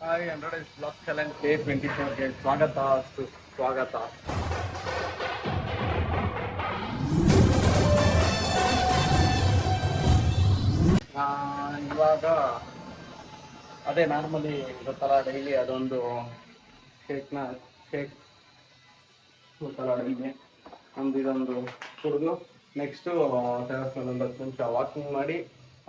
Hi 100 block challenge K24ಗೆ ಸ್ವಾಗತ. ಇವಾಗ ಅದೇ ನಾರ್ಮಲಿ ಗೊತ್ತಲ್ಲ, ಡೈಲಿ ಅದೊಂದು ಶೇಕ್ ಗೊತ್ತಲ್ಲ ಡೈಲಿ ನಮ್ದು ಇದೊಂದು ಕುಡಿದು ನೆಕ್ಸ್ಟು ಟೆರಸ್ ಮೇಲೆ ಒಂದು 10 ನಿಮಿಷ ವಾಕಿಂಗ್ ಮಾಡಿ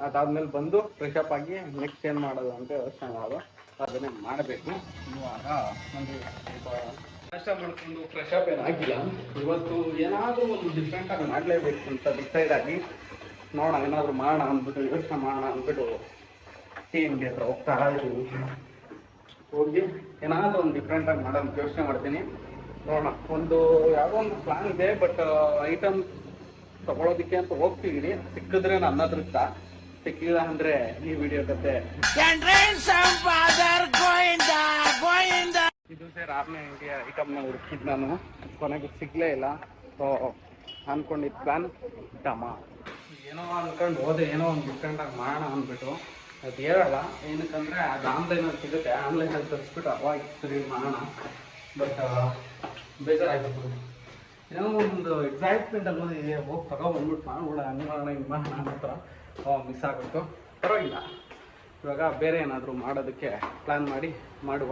ಅದಾದ್ಮೇಲೆ ಬಂದು ಫ್ರೆಶ್ ಅಪ್ ಆಗಿ ನೆಕ್ಸ್ಟ್ ಏನು ಮಾಡೋದು ಅಂತ ಯೋಚನೆ ಮಾಡೋದು. ಅದನ್ನೇ ಮಾಡಬೇಕು. ಇವಾಗ ನನಗೆ ಸ್ವಲ್ಪ ನಾಷ್ಟ ಮಾಡ್ಕೊಂಡು ಫ್ರೆಶ್ ಅಪ್ ಏನಾಗಿಲ್ಲ. ಇವತ್ತು ಏನಾದರೂ ಒಂದು ಡಿಫ್ರೆಂಟಾಗಿ ಮಾಡಲೇಬೇಕು ಅಂತ ಡಿಸೈಡ್ ಆಗಿ ನೋಡೋಣ, ಏನಾದರೂ ಮಾಡೋಣ ಅಂದ್ಬಿಟ್ಟು ಯೋಚನೆ ಮಾಡೋಣ ಅಂದ್ಬಿಟ್ಟು ಟೀಮ್ಗೆ ಹತ್ರ ಹೋಗ್ತಾ ಇದ್ದೀನಿ. ಹೋಗಿ ಏನಾದರೂ ಒಂದು ಡಿಫ್ರೆಂಟಾಗಿ ಮಾಡೋದು ಯೋಚನೆ ಮಾಡ್ತೀನಿ. ನೋಡೋಣ, ಯಾವುದೋ ಒಂದು ಪ್ಲಾನ್ ಇದೆ. ಬಟ್ ಐಟಮ್ ತಗೊಳೋದಕ್ಕೆ ಅಂತ ಹೋಗ್ತಿದ್ದೀನಿ. ಸಿಕ್ಕಿದ್ರೆ ನನ್ನ ಅದೃಷ್ಟ, ಸಿಕ್ಕಿಲ್ಲ ಅಂದರೆ ಈ ವಿಡಿಯೋ ಕತೆ ಇದು ಸೇರಿ 6ನೇ ಅಂಗಡಿ ಐಟಮ್ನ ಹುಡುಕಿದ್ ನಾನು, ಕೊನೆಗೆ ಸಿಗಲೇ ಇಲ್ಲ. ಸೊ ಅಂದ್ಕೊಂಡಿದ್ದು ಪ್ಲಾನ್ ಟಮ ಏನೋ ಅಂದ್ಕೊಂಡು ಹೋದೆ, ಏನೋ ಒಂದು ಡಿಫ್ರೆಂಟಾಗಿ ಮಾಡೋಣ ಅಂದ್ಬಿಟ್ಟು. ಅದು ಹೇಳಲ್ಲ ಏನಕ್ಕಂದರೆ ಅದು ಆನ್ಲೈನಲ್ಲಿ ಸಿಗುತ್ತೆ, ಆನ್ಲೈನಲ್ಲಿ ತರಿಸ್ಬಿಟ್ಟು ಅವಾಗ ಮಾಡೋಣ. ಬಟ್ ಬೇಜಾರಾಗ್ಬಿಟ್ಟು ಏನೋ ಒಂದು ಎಕ್ಸೈಟ್ಮೆಂಟ್ ಅನ್ನೋದು ಇದೆ. ಹೋಗಿ ತಗೊಬಂದ್ಬಿಟ್ಟು ಮಾಡೋಣ, ಹಂಗೆ ಮಾಡೋಣ, ಹಿಂಗೆ ಮಾಡೋಣ ಅನ್ನೋ ಮಿಸ್ ಆಗುತ್ತೋ. ಪರವಾಗಿಲ್ಲ, ಇವಾಗ ಬೇರೆ ಏನಾದರೂ ಮಾಡೋದಕ್ಕೆ ಪ್ಲ್ಯಾನ್ ಮಾಡುವ.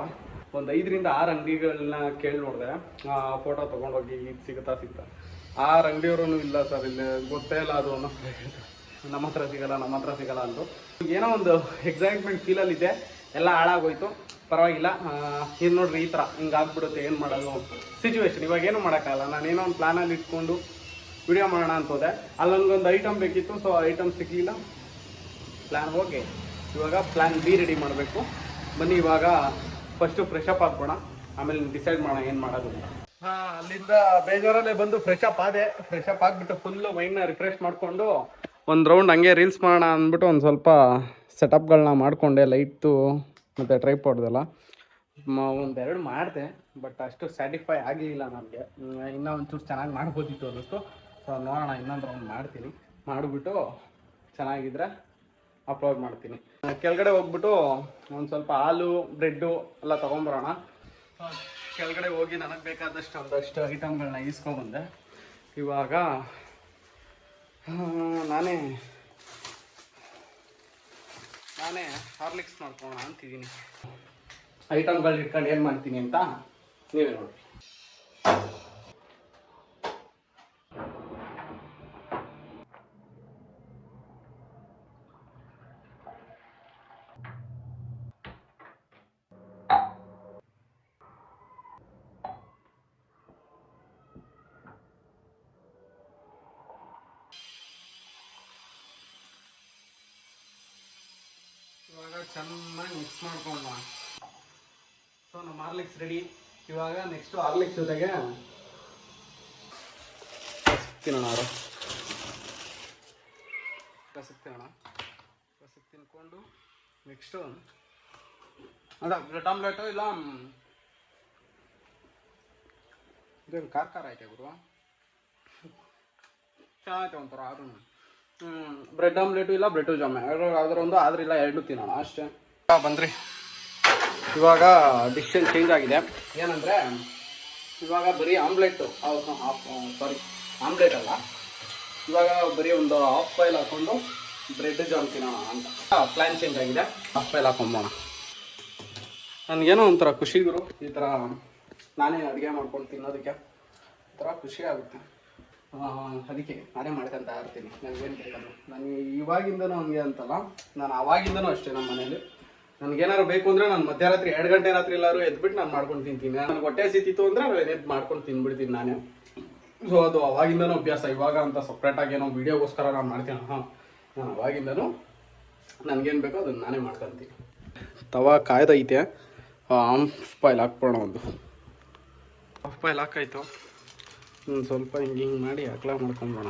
ಒಂದು 5ರಿಂದ 6 ಅಂಗಡಿಗಳನ್ನ ಕೇಳಿ ನೋಡಿದೆ, ಫೋಟೋ ತೊಗೊಂಡೋಗಿ ಇದು ಸಿಗುತ್ತಾ 6 ಅಂಗಡಿಯವರು ಇಲ್ಲ ಸರ್, ಇಲ್ಲಿ ಗೊತ್ತೇ ಇಲ್ಲ ಅದು ಅನ್ನೋ ನಮ್ಮ ಹತ್ರ ಸಿಗಲ್ಲ ಅಂದರು. ಏನೋ ಒಂದು ಎಕ್ಸೈಟ್ಮೆಂಟ್ ಫೀಲಲ್ಲಿದೆ, ಎಲ್ಲ ಹಾಳಾಗೋಯ್ತು. ಪರವಾಗಿಲ್ಲ, ಏನು ನೋಡ್ರಿ ಈ ಥರ ಹಿಂಗಾಗ್ಬಿಡುತ್ತೆ. ಏನು ಮಾಡೋದು ಸಿಚುವೇಶನ್, ಇವಾಗ ಏನು ಮಾಡೋಕ್ಕಾಗಲ್ಲ. ನಾನೇನೋ ಒಂದು ಪ್ಲ್ಯಾನಲ್ಲಿ ಇಟ್ಕೊಂಡು ವಿಡಿಯೋ ಮಾಡೋಣ ಅಂತ ಹೋದೆ, ಅಲ್ಲೊಂದೊಂದು ಐಟಮ್ ಬೇಕಿತ್ತು. ಸೊ ಐಟಮ್ ಸಿಗಲಿಲ್ಲ, ಪ್ಲ್ಯಾನ್ ಹೋಗಿ ಇವಾಗ ಪ್ಲ್ಯಾನ್ ಬಿ ರೆಡಿ ಮಾಡಬೇಕು. ಬನ್ನಿ ಇವಾಗ ಫಸ್ಟು ಫ್ರೆಶ್ ಅಪ್ ಆಗ್ಬೋಣ, ಆಮೇಲೆ ಡಿಸೈಡ್ ಮಾಡೋಣ ಏನು ಮಾಡೋದು. ಅಲ್ಲಿಂದ ಬೇಜಾರಲ್ಲೇ ಬಂದು ಫ್ರೆಶ್ ಅಪ್ ಆಗಿಬಿಟ್ಟು ಫುಲ್ಲು ಮೈಂಡ್ನ ರಿಫ್ರೆಶ್ ಮಾಡಿಕೊಂಡು ಒಂದು ರೌಂಡ್ ಹಂಗೆ ರೀಲ್ಸ್ ಮಾಡೋಣ ಅಂದ್ಬಿಟ್ಟು ಒಂದು ಸ್ವಲ್ಪ ಸೆಟಪ್ಗಳನ್ನ ಮಾಡಿಕೊಂಡೆ. ಲೈಟು ಮತ್ತು ಟ್ರೈಪಾಡ್ದೆಲ್ಲ ಒಂದೆರಡು ಮಾಡಿದೆ, ಬಟ್ ಅಷ್ಟು ಸ್ಯಾಟಿಸ್ಫೈ ಆಗಲಿಲ್ಲ ನನಗೆ. ಇನ್ನೂ ಒಂಚೂರು ಚೆನ್ನಾಗಿ ಮಾಡ್ಬೋದಿತ್ತು ಅನ್ನಿಸ್ತು. ಸೊ ನೋಡೋಣ, ಇನ್ನೊಂದು ರೌಂಡ್ ಮಾಡ್ತೀನಿ. ಮಾಡಿಬಿಟ್ಟು ಚೆನ್ನಾಗಿದ್ರೆ ಅಪ್ಲೋಡ್ ಮಾಡ್ತೀನಿ. ಕೆಳಗಡೆ ಹೋಗ್ಬಿಟ್ಟು ಒಂದು ಸ್ವಲ್ಪ ಹಾಲು ಬ್ರೆಡ್ಡು ಎಲ್ಲ ತೊಗೊಂಬರೋಣ. ಕೆಳಗಡೆ ಹೋಗಿ ನನಗೆ ಬೇಕಾದಷ್ಟು ಒಂದಷ್ಟು ಐಟಮ್ಗಳನ್ನ ಈಸ್ಕೊಂಬಂದೆ. ಇವಾಗ ನಾನೇ ಹಾರ್ಲಿಕ್ಸ್ ಮಾಡ್ಕೊಳ್ಳೋಣ ಅಂತಿದ್ದೀನಿ. ಐಟಮ್ಗಳು ಇಟ್ಕೊಂಡು ಏನು ಮಾಡ್ತೀನಿ ಅಂತ ನೀವೇ ನೋಡಿ. ಇವಾಗ ಚೆನ್ನಾಗಿ ಮಿಕ್ಸ್ ಮಾಡ್ಕೊಳ್ಳೋಣ. ಸೊ ನಮ್ಮ ಹಾರ್ಲಿಕ್ಸ್ ರೆಡಿ. ಇವಾಗ ನೆಕ್ಸ್ಟು ಹಾರ್ಲಿಕ್ಸ್ ಜೊತೆಗೆ ಕಸಕ್ ತಿನ್ಕೊಂಡು ನೆಕ್ಸ್ಟು ಅದ ಬ್ರೆಡ್ ಆಮ್ಲೆಟು ಇಲ್ಲ ಇದೇನು ಖಾರ ಐತೆ ಗುರು, ಚೆನ್ನಾಗೈತೆ ಒಂಥರ. ಆದ್ರೂ ಬ್ರೆಡ್ ಆಮ್ಲೆಟು ಇಲ್ಲ ಬ್ರೆಡ್ ಜಾಮೆ ಅದರೊಂದು, ಆದ್ರಿಲ್ಲ 2 ತಿನ್ನೋಣ ಅಷ್ಟೇ. ಬಂದ್ರಿ ಇವಾಗ ಡಿಶ್ ಚೇಂಜ್ ಆಗಿದೆ. ಏನಂದರೆ ಇವಾಗ ಬರೀ ಆಮ್ಲೆಟು, ಆಮ್ಲೆಟ್ ಅಲ್ಲ, ಇವಾಗ ಬರೀ ಒಂದು ಹಾಫ್ ಬಾಯ್ಲ್ ಹಾಕ್ಕೊಂಡು ಬ್ರೆಡ್ ಜಾಮ್ ತಿನ್ನೋಣ ಅಂತ ಪ್ಲ್ಯಾನ್ ಚೇಂಜ್ ಆಗಿದೆ. ಹಾಫ್ ಬಾಯ್ಲ್ ಹಾಕೊಂಬೋಣ. ನನಗೇನೋ ಒಂಥರ ಖುಷಿ ಗುರು, ಈ ಥರ ನಾನೇ ಅಡುಗೆ ಮಾಡ್ಕೊಂಡು ತಿನ್ನೋದಕ್ಕೆ ಒಂಥರ ಖುಷಿ ಆಗುತ್ತೆ. ಅದಕ್ಕೆ ನಾನೇ ಮಾಡ್ಕೊಂತ ಇರ್ತೀನಿ. ನನಗೇನು ಬೇಕಲ್ಲ, ನನಗೆ ಇವಾಗಿಂದನೂ ಹಂಗೆ ಅಂತಲ್ಲ, ನಾನು ಆವಾಗಿಂದನೂ ಅಷ್ಟೇ. ನಮ್ಮ ಮನೇಲಿ ನನಗೇನಾದ್ರು ಬೇಕು ಅಂದರೆ ನಾನು ಮಧ್ಯರಾತ್ರಿ 2 ಗಂಟೆ ರಾತ್ರಿ ಎಲ್ಲರೂ ಎದ್ಬಿಟ್ಟು ನಾನು ಮಾಡ್ಕೊಂಡು ತಿಂತೀನಿ. ನನಗೆ ಹೊಟ್ಟೆ ಸಿಕ್ತಿತ್ತು ಅಂದರೆ ಎದ್ದು ಮಾಡ್ಕೊಂಡು ತಿಂದ್ಬಿಡ್ತೀನಿ ನಾನೇ. ಸೊ ಅದು ಅವಾಗಿಂದನೂ ಅಭ್ಯಾಸ. ಇವಾಗ ಅಂತ ಸಪ್ರೇಟಾಗಿ ಏನೋ ವೀಡಿಯೋಗೋಸ್ಕರ ನಾನು ಮಾಡ್ತೀನಿ, ನಾನು ಅವಾಗಿಂದನೂ ನನಗೇನು ಬೇಕೋ ಅದನ್ನು ನಾನೇ ಮಾಡ್ಕೊತೀನಿ. ತವಾ ಕಾಯ್ದೈತೆ, ಹಾಫ್ ಬಾಯ್ಲ್ ಹಾಕ್ಬೋಣ. ಒಂದು ಹಾಫ್ ಬಾಯ್ಲ್ ಹಾಕಾಯ್ತು, ಒಂದು ಸ್ವಲ್ಪ ಹಿಂಗೆ ಮಾಡಿ ಅಗಲ ಮಾಡ್ಕೊಂಬೋಣ.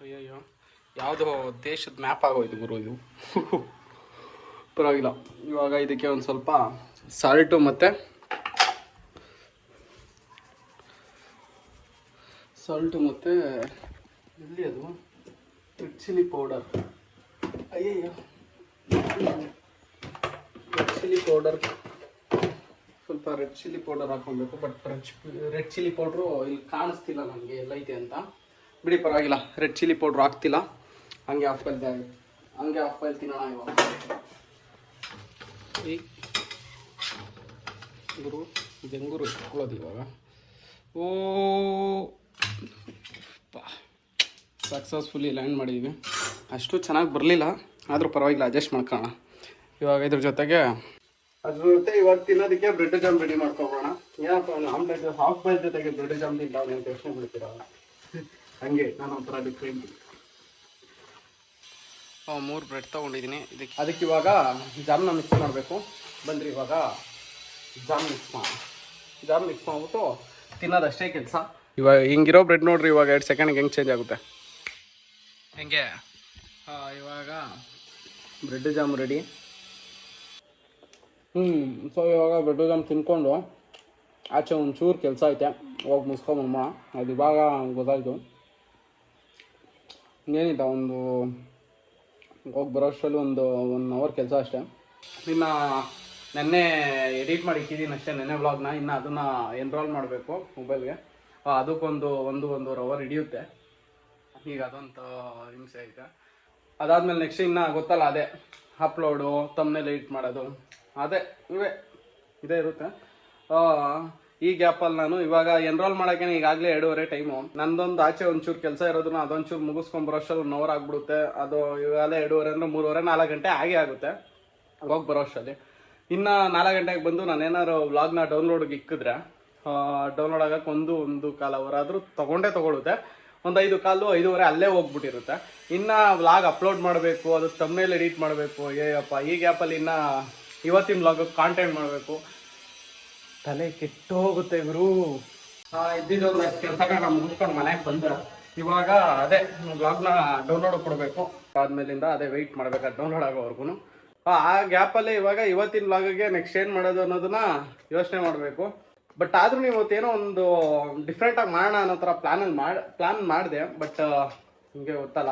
ಅಯ್ಯಯ್ಯೋ, ಯಾವುದೋ ದೇಶದ ಮ್ಯಾಪ್ ಆಗೋಯ್ತು ಗುರು ಇದು. ಪರವಾಗಿಲ್ಲ. ಇವಾಗ ಇದಕ್ಕೆ ಒಂದು ಸ್ವಲ್ಪ ಸಾಲ್ಟು ಮತ್ತು ಎಲ್ಲಿ ಅದು ರೆಡ್ ಚಿಲ್ಲಿ ಪೌಡರ್ ಅಯ್ಯಯ್ಯೋ, ರೆಡ್ ಚಿಲ್ಲಿ ಪೌಡರ್, ಸ್ವಲ್ಪ ರೆಡ್ ಚಿಲ್ಲಿ ಪೌಡರ್ ಹಾಕೊಬೇಕು. ಬಟ್ ರೆಡ್ ಚಿಲ್ಲಿ ಪೌಡ್ರು ಇಲ್ಲಿ ಕಾಣಿಸ್ತಿಲ್ಲ ನನಗೆ ಎಲ್ಲೈತೆ ಅಂತ. ಬಿಡಿ ಪರವಾಗಿಲ್ಲ, ರೆಡ್ ಚಿಲ್ಲಿ ಪೌಡ್ರ್ ಹಾಕ್ತಿಲ್ಲ, ಹಂಗೆ ಆಫ್ ಬಾಯ್ಲ್ ತಿನ್ನೋಣ ಇವಾಗ. ಈ ಗುರು ಇದು ಹೆಂಗೂರು ಇಟ್ಕೊಳ್ಳೋದು ಇವಾಗ. ಓ ಸಕ್ಸಸ್ಫುಲಿ ಲ್ಯಾಂಡ್ ಮಾಡಿದ್ವಿ. ಅಷ್ಟು ಚೆನ್ನಾಗಿ ಬರಲಿಲ್ಲ, ಆದರೂ ಪರವಾಗಿಲ್ಲ, ಅಡ್ಜಸ್ಟ್ ಮಾಡ್ಕೊಳ್ಳೋಣ. ಇವಾಗ ಇದ್ರ ಜೊತೆಗೆ ಇವಾಗ ತಿನ್ನೋದಕ್ಕೆ ಬ್ರೆಡ್ ಜಾಮ್ ರೆಡಿ ಮಾಡ್ಕೊಬೋಣ. ಏನಪ್ಪ ಆಮ್ಲೆಟ್ ಹಾಫ್ ಬಾಯ್ಲ್ ಜೊತೆಗೆ ಬ್ರೆಡ್ ಜಾಮ್ ತಿಂತ ನೀವು ಯೋಚನೆ ಮಾಡ್ತೀರ, ಹಂಗೆ ನಾನು ಒಂಥರ ಡಿಫ್ರೆಂಟ್. 3 ಬ್ರೆಡ್ ತೊಗೊಂಡಿದ್ದೀನಿ. ಅದಕ್ಕೆ ಇವಾಗ ಜಾಮ್ನ ಮಿಕ್ಸ್ ಮಾಡಬೇಕು. ಬಂದ್ರಿ ಇವಾಗ ಜಾಮ್ ಮಿಕ್ಸ್ ಮಾಡ್ಬಿಟ್ಟು ತಿನ್ನೋದಷ್ಟೇ ಕೆಲಸ. ಇವಾಗ ಹಿಂಗಿರೋ ಬ್ರೆಡ್ ನೋಡ್ರಿ, ಇವಾಗ 2 ಸೆಕೆಂಡ್ಗೆ ಹೆಂಗೆ ಚೇಂಜ್ ಆಗುತ್ತೆ ಹೆಂಗೆ. ಇವಾಗ ಬ್ರೆಡ್ ಜಾಮ್ ರೆಡಿ. ಸೊ ಇವಾಗ ಬ್ರೆಡ್ ಜಾಮ್ ತಿನ್ಕೊಂಡು ಆಚೆ ಒಂಚೂರು ಕೆಲಸ ಐತೆ, ಹೋಗಿ ಮುಗಿಸ್ಕೊಂಬಮ್ಮ. ಅದು ಇವಾಗ ಗೊತ್ತಾಯಿತು. ಏನಿಲ್ಲ, ಒಂದು ಹೋಗಿ ಬರೋಷ್ಟರಲ್ಲಿ ಒಂದು 1 ಅವರ್ ಕೆಲಸ ಅಷ್ಟೇ. ಇನ್ನು ನೆನ್ನೆ ಎಡಿಟ್ ಮಾಡಿ ಇಕ್ಕಿದ್ದೀನಿ ಅಷ್ಟೇ, ನೆನ್ನೆ ವ್ಲಾಗ್ನ. ಇನ್ನು ಅದನ್ನು ಎನ್ರೋಲ್ ಮಾಡಬೇಕು ಮೊಬೈಲ್ಗೆ. ಅದಕ್ಕೊಂದು 1-1.5 ಅವರ್ ಹಿಡಿಯುತ್ತೆ. ಈಗ ಅದೊಂದು ಹಿಂಸೆ ಐತೆ. ಅದಾದಮೇಲೆ ನೆಕ್ಸ್ಟ್ ಇನ್ನು ಗೊತ್ತಲ್ಲ, ಅದೇ ಅಪ್ಲೋಡು, ತಮ್ಮನೇಲಿ ಎಡಿಟ್ ಮಾಡೋದು, ಇದೇ ಇರುತ್ತೆ. ಈ ಗ್ಯಾಪಲ್ಲಿ ನಾನು ಇವಾಗ ಎನ್ರೋಲ್ ಮಾಡೋಕ್ಕೆ ಈಗಾಗಲೇ 2:30 ಟೈಮು. ನಂದೊಂದು ಆಚೆ ಒಂಚೂರು ಕೆಲಸ ಇರೋದನ್ನ ಅದೊಂಚೂರು ಮುಗಿಸ್ಕೊಂಬರೋಷ್ಟರಲ್ಲಿ 1 ಅವರ್ ಆಗಿಬಿಡುತ್ತೆ. ಅದು ಇವಾಗಲೇ 2:30 ಅಂದರೆ 3:30 4 ಗಂಟೆ ಆಗೇ ಆಗುತ್ತೆ ಹೋಗಿ ಬರೋಷ್ಟರಲ್ಲಿ. ಇನ್ನು 4 ಗಂಟೆಗೆ ಬಂದು ನಾನು ಏನಾದ್ರು ವ್ಲಾಗ್ನ ಡೌನ್ಲೋಡ್ಗೆ ಇಕ್ಕಿದ್ರೆ ಡೌನ್ಲೋಡ್ ಆಗೋಕ್ಕೆ 1-1.25 ಅವರ್ ಆದರೂ ತೊಗೊಳುತ್ತೆ. ಒಂದು 5:15-5:30 ಅಲ್ಲೇ ಹೋಗ್ಬಿಟ್ಟಿರುತ್ತೆ. ಇನ್ನು ವ್ಲಾಗ್ ಅಪ್ಲೋಡ್ ಮಾಡಬೇಕು, ಅದು ತಮ್ಮನೇಲಿ ಎಡಿಟ್ ಮಾಡಬೇಕು. ಏಯಪ್ಪ, ಈ ಗ್ಯಾಪಲ್ಲಿ ಇನ್ನು ಇವತ್ತಿನ ವ್ಲಾಗ್ ಕಾಂಟೆಂಟ್ ಮಾಡಬೇಕು, ತಲೆ ಕೆಟ್ಟೋಗುತ್ತೆ ಗುರು. ಇದ್ದಿದ್ದೊಂದು ಕೆಲಸಗಳನ್ನ ಮುಗಿಸ್ಕೊಂಡು ಮನೆಗೆ ಬಂದ ಇವಾಗ ಅದೇ ವ್ಲಾಗ್ನ ಡೌನ್ಲೋಡ್ ಕೊಡಬೇಕು. ಆದ್ಮೇಲಿಂದ ಅದೇ ವೆಯ್ಟ್ ಮಾಡಬೇಕು ಅದು ಡೌನ್ಲೋಡ್ ಆಗೋವರೆಗೂ. ಆ ಗ್ಯಾಪಲ್ಲೇ ಇವಾಗ ಇವತ್ತಿನ ವ್ಲಾಗಿಗೆ ನೆಕ್ಸ್ಟ್ ಏನು ಮಾಡೋದು ಅನ್ನೋದನ್ನ ಯೋಚನೆ ಮಾಡಬೇಕು. ಬಟ್ ಆದರೂ ನೀವು ಇವತ್ತೇನೋ ಒಂದು ಡಿಫ್ರೆಂಟಾಗಿ ಮಾಡೋಣ ಅನ್ನೋ ಥರ ಪ್ಲ್ಯಾನ್ ಮಾಡಿದೆ. ಬಟ್ ಹಿಂಗೆ ಗೊತ್ತಲ್ಲ,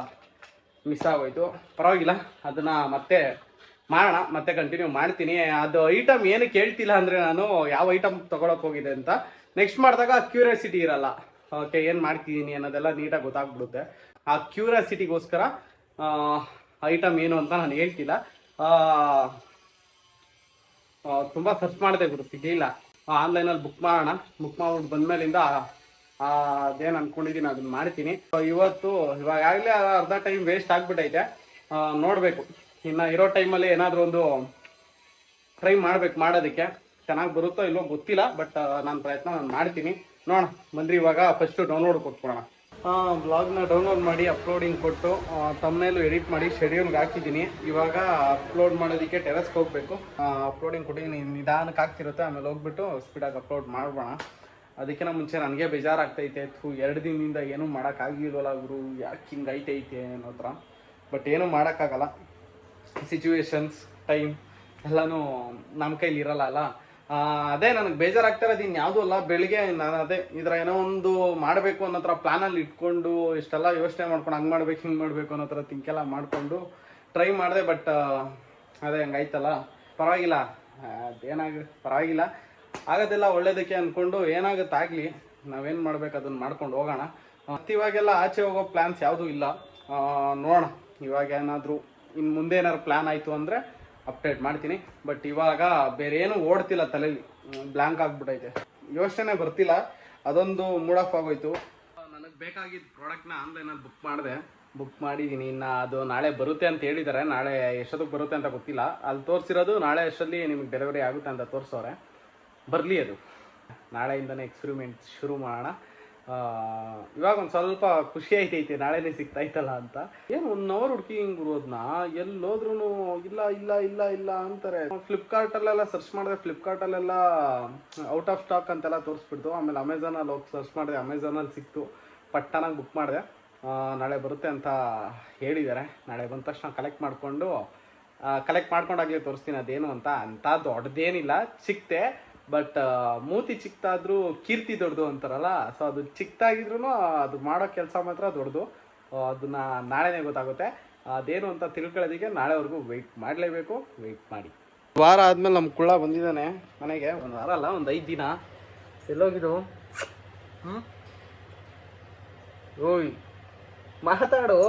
ಮಿಸ್ ಆಗೋಯ್ತು. ಪರವಾಗಿಲ್ಲ, ಅದನ್ನು ಮತ್ತೆ ಮಾಡೋಣ, ಮತ್ತೆ ಕಂಟಿನ್ಯೂ ಮಾಡ್ತೀನಿ. ಅದು ಐಟಮ್ ಏನು ಕೇಳ್ತಿಲ್ಲ ಅಂದರೆ ನಾನು ಯಾವ ಐಟಮ್ ತೊಗೊಳಕ್ಕೆ ಹೋಗಿದೆ ಅಂತ ನೆಕ್ಸ್ಟ್ ಮಾಡಿದಾಗ ಕ್ಯೂರಿಯಾಸಿಟಿ ಇರಲ್ಲ. ಓಕೆ, ಏನು ಮಾಡ್ತಿದ್ದೀನಿ ಅನ್ನೋದೆಲ್ಲ ನೀಟಾಗಿ ಗೊತ್ತಾಗ್ಬಿಡುತ್ತೆ. ಆ ಕ್ಯೂರಿಯಾಸಿಟಿಗೋಸ್ಕರ ಐಟಮ್ ಏನು ಅಂತ ನಾನು ಹೇಳ್ತಿಲ್ಲ. ತುಂಬ ಸರ್ಚ್ ಮಾಡಿದೆ ಗುರು, ಸಿಗಲಿಲ್ಲ. ಆನ್ಲೈನಲ್ಲಿ ಬುಕ್ ಮಾಡ್ಬಿಟ್ಟು ಬಂದಮೇಲಿಂದ ಅದೇನು ಅಂದ್ಕೊಂಡಿದ್ದೀನಿ ಅದನ್ನು ಮಾಡ್ತೀನಿ. ಇವಾಗಲೇ ಅರ್ಧ ಟೈಮ್ ವೇಸ್ಟ್ ಆಗಿಬಿಟ್ಟೈತೆ. ನೋಡಬೇಕು, ಇನ್ನು ಇರೋ ಟೈಮಲ್ಲಿ ಏನಾದರೂ ಒಂದು ಟ್ರೈ ಮಾಡೋದಕ್ಕೆ. ಚೆನ್ನಾಗಿ ಬರುತ್ತೋ ಇಲ್ಲೋ ಗೊತ್ತಿಲ್ಲ, ಬಟ್ ನಾನು ಪ್ರಯತ್ನ ಮಾಡ್ತೀನಿ. ನೋಡೋಣ. ಬಂದ್ರಿ ಇವಾಗ ಫಸ್ಟು ಡೌನ್ಲೋಡ್ ಕೊಟ್ಕೊಳೋಣ. ಬ್ಲಾಗ್ನ ಡೌನ್ಲೋಡ್ ಮಾಡಿ ಅಪ್ಲೋಡಿಂಗ್ ಕೊಟ್ಟು ತಮ್ಮನೇಲೂ ಎಡಿಟ್ ಮಾಡಿ ಶೆಡ್ಯೂಲ್ಗೆ ಹಾಕಿದ್ದೀನಿ. ಇವಾಗ ಅಪ್ಲೋಡ್ ಮಾಡೋದಕ್ಕೆ ಟೆರೆಸ್ಗೆ ಹೋಗಬೇಕು. ಅಪ್ಲೋಡಿಂಗ್ ಕೊಟ್ಟಿದ್ದೀನಿ, ನಿಧಾನಕ್ಕೆ ಆಗ್ತಿರುತ್ತೆ. ಆಮೇಲೆ ಹೋಗ್ಬಿಟ್ಟು ಸ್ಪೀಡಾಗಿ ಅಪ್ಲೋಡ್ ಮಾಡೋಣ. ಅದಕ್ಕಿಂತ ಮುಂಚೆ ನನಗೆ ಬೇಜಾರಾಗ್ತೈತೆ. 2 ದಿನದಿಂದ ಏನೂ ಮಾಡೋಕ್ಕಾಗಿಲ್ವಲ್ಲ ಗುರು, ಯಾಕೆ ಹಿಂಗೆ ಐತೈತೆ ಅನ್ನೋ ಥರ. ಬಟ್ ಏನೂ ಮಾಡೋಕ್ಕಾಗಲ್ಲ, ಸಿಚುವೇಶನ್ಸ್, ಟೈಮ್ ಎಲ್ಲನೂ ನಮ್ಮ ಕೈಲಿ ಇರಲ್ಲ ಅಲ್ಲ. ಅದೇ ನನಗೆ ಬೇಜಾರಾಗ್ತಾ ಇರೋದು ಇನ್ಯಾವುದೂ ಅಲ್ಲ. ಬೆಳಿಗ್ಗೆ ನಾನು ಅದೇ ಇದರ ಏನೋ ಒಂದು ಮಾಡಬೇಕು ಅನ್ನೋ ಥರ ಪ್ಲ್ಯಾನಲ್ಲಿ ಇಟ್ಕೊಂಡು ಇಷ್ಟೆಲ್ಲ ಯೋಚನೆ ಮಾಡ್ಕೊಂಡು ಹಂಗೆ ಮಾಡ್ಬೇಕು ಹಿಂಗೆ ಮಾಡಬೇಕು ಅನ್ನೋ ಥರ ತಿಂಕೆಲ್ಲ ಮಾಡಿಕೊಂಡು ಟ್ರೈ ಮಾಡಿದೆ. ಬಟ್ ಅದೇ ಹಂಗಾಯ್ತಲ್ಲ. ಪರವಾಗಿಲ್ಲ, ಪರವಾಗಿಲ್ಲ, ಆಗೋದೆಲ್ಲ ಒಳ್ಳೇದಕ್ಕೆ ಅಂದ್ಕೊಂಡು ಏನಾಗುತ್ತೆ ಆಗಲಿ, ನಾವೇನು ಮಾಡ್ಬೇಕು ಅದನ್ನು ಮಾಡ್ಕೊಂಡು ಹೋಗೋಣ. ಮತ್ತು ಇವಾಗೆಲ್ಲ ಆಚೆ ಹೋಗೋ ಪ್ಲ್ಯಾನ್ಸ್ ಯಾವುದೂ ಇಲ್ಲ. ನೋಡೋಣ, ಇವಾಗ ಏನಾದರೂ ಇನ್ನು ಮುಂದೆ ಏನಾದ್ರು ಪ್ಲ್ಯಾನ್ ಆಯಿತು ಅಂದರೆ ಅಪ್ಡೇಟ್ ಮಾಡ್ತೀನಿ. ಬಟ್ ಇವಾಗ ಬೇರೆ ಏನೂ ಓಡ್ತಿಲ್ಲ, ತಲೆಯಲ್ಲಿ ಬ್ಲ್ಯಾಂಕ್ ಆಗಿಬಿಟ್ಟೈತೆ, ಯೋಚನೆ ಬರ್ತಿಲ್ಲ. ಅದೊಂದು ಮೂಡ್ ಆಫ್ ಆಗೋಯ್ತು. ನನಗೆ ಬೇಕಾಗಿದ್ದ ಪ್ರಾಡಕ್ಟ್ನ ಆನ್ಲೈನಲ್ಲಿ ಬುಕ್ ಮಾಡಿದ್ದೀನಿ. ಇನ್ನು ಅದು ನಾಳೆ ಬರುತ್ತೆ ಅಂತ ಹೇಳಿದ್ದಾರೆ. ನಾಳೆ ಎಷ್ಟೊತ್ತಿಗೆ ಬರುತ್ತೆ ಅಂತ ಗೊತ್ತಿಲ್ಲ. ಅಲ್ಲಿ ತೋರಿಸಿರೋದು ನಾಳೆ ಅಷ್ಟರಲ್ಲಿ ನಿಮಗೆ ಡೆಲಿವರಿ ಆಗುತ್ತೆ ಅಂತ ತೋರಿಸೋರೆ. ಬರಲಿ, ಅದು ನಾಳೆಯಿಂದನೇ ಎಕ್ಸ್ಪೆರಿಮೆಂಟ್ ಶುರು ಮಾಡೋಣ. ಇವಾಗ ಒಂದು ಸ್ವಲ್ಪ ಖುಷಿ ಐತೈತೆ, ನಾಳೆನೇ ಸಿಗ್ತಾಯ್ತಲ್ಲ ಅಂತ. ಏನು 1 ಅವರ್ ಹುಡುಕಿ ಹಿಂಗೆ ಬರೋದನ್ನ ಎಲ್ಲೋದ್ರೂ ಇಲ್ಲ ಅಂತಾರೆ. ಫ್ಲಿಪ್ಕಾರ್ಟಲ್ಲೆಲ್ಲ ಸರ್ಚ್ ಮಾಡಿದೆ, ಫ್ಲಿಪ್ಕಾರ್ಟಲ್ಲೆಲ್ಲ ಔಟ್ ಆಫ್ ಸ್ಟಾಕ್ ಅಂತೆಲ್ಲ ತೋರಿಸ್ಬಿಡ್ತು. ಆಮೇಲೆ ಅಮೆಝಾನಲ್ಲಿ ಹೋಗಿ ಸರ್ಚ್ ಮಾಡಿದೆ, ಅಮೆಝಾನಲ್ಲಿ ಸಿಕ್ತು. ಪಟ್ಟನಾಗಿ ಬುಕ್ ಮಾಡಿದೆ. ನಾಳೆ ಬರುತ್ತೆ ಅಂತ ಹೇಳಿದ್ದಾರೆ. ನಾಳೆ ಬಂದ ತಕ್ಷಣ ಕಲೆಕ್ಟ್ ಮಾಡ್ಕೊಂಡಾಗಲೇ ತೋರಿಸ್ತೀನಿ ಅದೇನು ಅಂತ ದೊಡ್ಡದೇನಿಲ್ಲ, ಚಿಕ್ಕದೆ. ಬಟ್ ಮೂತಿ ಚಿಕ್ಕದಾದ್ರೂ ಕೀರ್ತಿ ದೊಡ್ಡದು ಅಂತಾರಲ್ಲ. ಸೊ ಅದು ಚಿಕ್ಕದಾಗಿದ್ರೂ ಅದು ಮಾಡೋ ಕೆಲಸ ಮಾತ್ರ ದೊಡ್ಡದು. ಅದನ್ನು ನಾಳೆನೇ ಗೊತ್ತಾಗುತ್ತೆ. ಅದೇನು ಅಂತ ತಿಳ್ಕೊಳ್ಳೋದಕ್ಕೆ ನಾಳೆವರೆಗೂ ವೆಯ್ಟ್ ಮಾಡಲೇಬೇಕು. ವೆಯ್ಟ್ ಮಾಡಿ. ವಾರ ಆದಮೇಲೆ ನಮ್ಮ ಕುಳ್ಳ ಬಂದಿದ್ದಾನೆ ಮನೆಗೆ. ಒಂದು ವಾರ ಅಲ್ಲ, ಒಂದು 5 ದಿನ. ಎಲ್ಲೋಗಿದ್ದು? ಓಯ್ ಮಾತಾಡು.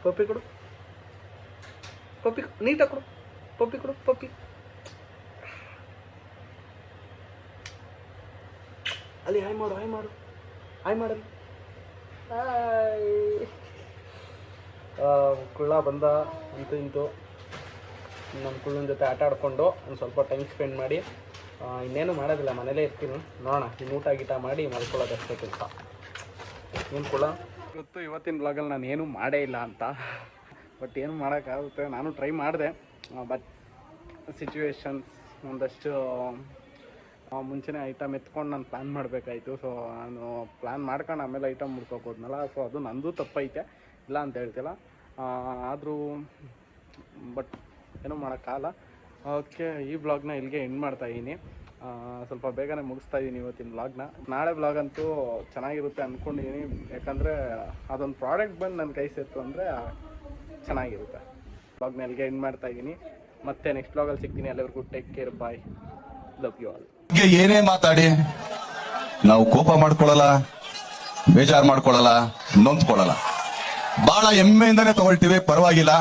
ಪಪ್ಪಿ ಕೊಡು, ಪಪ್ಪಿ ನೀಟಾಗಿ ಕೊಡು, ಪಪ್ಪಿ ಕೊಡು, ಪಪ್ಪಿ. ಅಲ್ಲಿ ಹಾಯ್ ಮಾಡು, ಹಾಯ್ ಮಾಡು, ಹಾಯ್ ಮಾಡಲಿ. ಕುಳ್ಳ ಬಂದ ಇಂತು ಇಂತು. ನಮ್ಮ ಕುಳ್ಳನ ಜೊತೆ ಆಟ ಆಡಿಕೊಂಡು ಒಂದು ಸ್ವಲ್ಪ ಟೈಮ್ ಸ್ಪೆಂಡ್ ಮಾಡಿ ಇನ್ನೇನು ಮಾಡೋದಿಲ್ಲ, ಮನೇಲೇ ಇರ್ತೀನಿ. ನೋಡೋಣ, ಇನ್ನು ಊಟ ಗೀಟ ಮಾಡಿ ಮಲ್ಕೊಳ್ಳೋದಷ್ಟೇ ಕೆಲಸ. ಏನು ಕುಳ್ಳ ಗೊತ್ತು, ಇವತ್ತಿನ ಬ್ಲಾಗಲ್ಲಿ ನಾನು ಏನೂ ಮಾಡೇ ಇಲ್ಲ ಅಂತ. ಬಟ್ ಏನು ಮಾಡೋಕ್ಕಾಗುತ್ತೆ, ನಾನು ಟ್ರೈ ಮಾಡಿದೆ. ಬಟ್ ಸಿಚುವೇಶನ್ಸ್ ಒಂದಷ್ಟು ಮುಂಚೆನೇ ಐಟಮ್ ಎತ್ಕೊಂಡು ನಾನು ಪ್ಲ್ಯಾನ್ ಮಾಡಬೇಕಾಯ್ತು. ಸೊ ನಾನು ಪ್ಲ್ಯಾನ್ ಮಾಡ್ಕೊಂಡು ಆಮೇಲೆ ಐಟಮ್ ಮುಡ್ಕೋಬೋದ್ನಲ್ಲ. ಸೊ ಅದು ನಂದು ತಪ್ಪೈತೆ, ಇಲ್ಲ ಅಂತ ಹೇಳ್ತಿಲ್ಲ. ಆದರೂ ಬಟ್ ಏನೂ ಮಾಡೋಕ್ಕಾಗಲ್ಲ. ಓಕೆ, ಈ ಬ್ಲಾಗ್ನ ಇಲ್ಲಿಗೆ ಎಂಡ್ ಮಾಡ್ತಾಯಿದ್ದೀನಿ. ಸ್ವಲ್ಪ ಬೇಗನೆ ಮುಗಿಸ್ತಾ ಇದ್ದೀನಿ ಇವತ್ತಿನ ಬ್ಲಾಗ್ನ. ನಾಳೆ ಬ್ಲಾಗ್ ಅಂತೂ ಚೆನ್ನಾಗಿರುತ್ತೆ ಅಂದ್ಕೊಂಡಿದ್ದೀನಿ. ಯಾಕಂದರೆ ಅದೊಂದು ಪ್ರಾಡಕ್ಟ್ ಬಂದು ನನ್ನ ಕೈ ಸೇರ್ತು ಅಂದರೆ ಚೆನ್ನಾಗಿರುತ್ತೆ. ಬ್ಲಾಗ್ನ ಇಲ್ಲಿಗೆ ಎಂಡ್ ಮಾಡ್ತಾಯಿದ್ದೀನಿ. ಮತ್ತೆ ನೆಕ್ಸ್ಟ್ ಬ್ಲಾಗಲ್ಲಿ ಸಿಗ್ತೀನಿ. ಎಲ್ಲರಿಗೂ take care, bye, love you all. ಏನೇ ಮಾತಾಡಿ ನಾವು ಕೋಪ ಮಾಡ್ಕೊಳ್ಳಲ್ಲ, ಬೇಜಾರು ಮಾಡ್ಕೊಳ್ಳಲ್ಲ, ನೊಂದ್ಕೊಳ್ಳಲ್ಲ. ಬಹಳ ಹೆಮ್ಮೆಯಿಂದಾನೆ ತಗೊಳ್ತೀವಿ, ಪರವಾಗಿಲ್ಲ.